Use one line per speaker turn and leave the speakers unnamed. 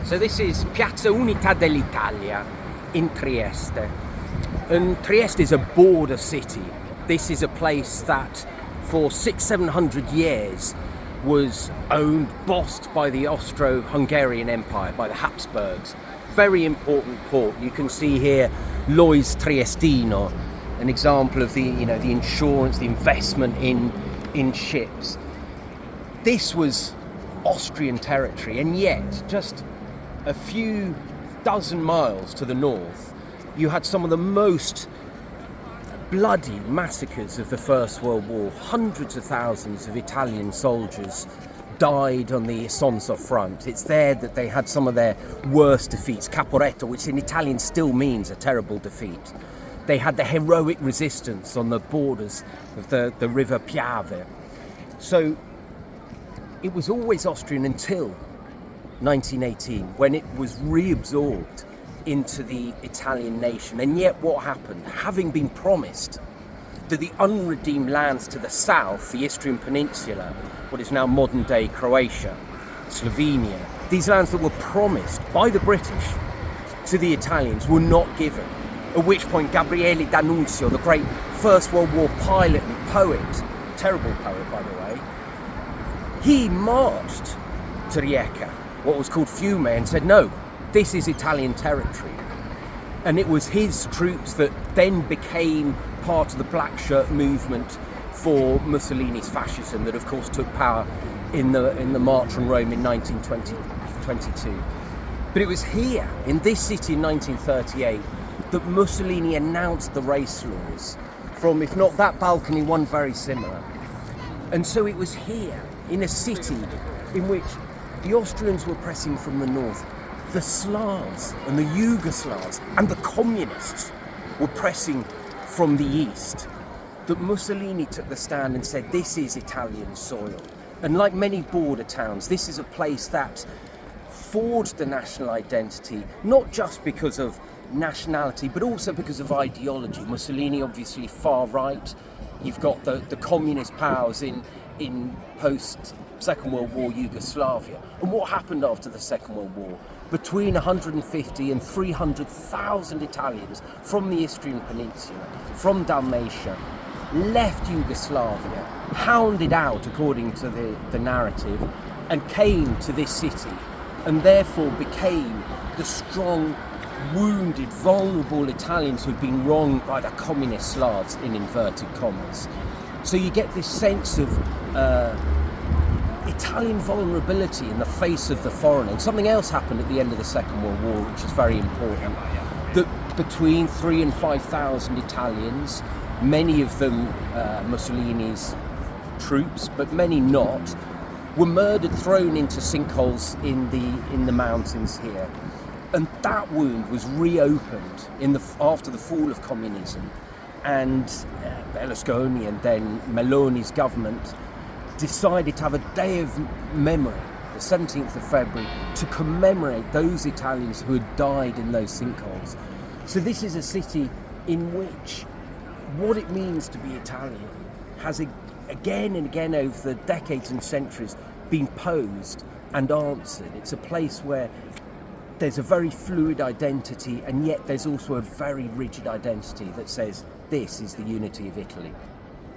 So this is Piazza Unità dell'Italia in Trieste. And Trieste is a border city. This is a place that for 600-700 years was owned, bossed by the Austro-Hungarian Empire, by the Habsburgs. Very important port. You can see here Lois Triestino, an example of the insurance, the investment in ships. This was Austrian territory, and yet just a few dozen miles to the north, you had some of the most bloody massacres of the First World War. Hundreds of thousands of Italian soldiers died on the Isonzo front. It's there that they had some of their worst defeats. Caporetto, which in Italian still means a terrible defeat. They had the heroic resistance on the borders of the river Piave. So it was always Austrian until 1918, when it was reabsorbed into the Italian nation. And yet what happened? Having been promised that the unredeemed lands to the south, the Istrian Peninsula, what is now modern-day Croatia, Slovenia, these lands that were promised by the British to the Italians were not given. At which point Gabriele D'Annunzio, the great First World War pilot and poet, terrible poet by the way, he marched to Rijeka, what was called Fiume, and said, no, this is Italian territory. And it was his troops that then became part of the Black Shirt movement for Mussolini's fascism that of course took power in the March on Rome in 1922. But it was here, in this city in 1938, that Mussolini announced the race laws. From, if not that balcony, one very similar. And so it was here, in a city in which the Austrians were pressing from the north, the Slavs and the Yugoslavs and the communists were pressing from the east, that Mussolini took the stand and said, this is Italian soil. And like many border towns, this is a place that forged the national identity, not just because of nationality, but also because of ideology. Mussolini, obviously far right. You've got the communist powers in post-Second World War Yugoslavia. And what happened after the Second World War? Between 150 and 300,000 Italians from the Istrian Peninsula, from Dalmatia, left Yugoslavia, hounded out according to the narrative, and came to this city, and therefore became the strong, wounded, vulnerable Italians who'd been wronged by the communist Slavs, in inverted commas. So you get this sense of Italian vulnerability in the face of the foreigner. And something else happened at the end of the Second World War, which is very important, that between 3,000 and 5,000 Italians, many of them Mussolini's troops, but many not, were murdered, thrown into sinkholes in the mountains here. And that wound was reopened after the fall of communism, and Berlusconi and then Meloni's government decided to have a day of memory, the 17th of February, to commemorate those Italians who had died in those sinkholes. So this is a city in which what it means to be Italian has again and again over the decades and centuries been posed and answered. It's a place where there's a very fluid identity, and yet there's also a very rigid identity that says this is the unity of Italy.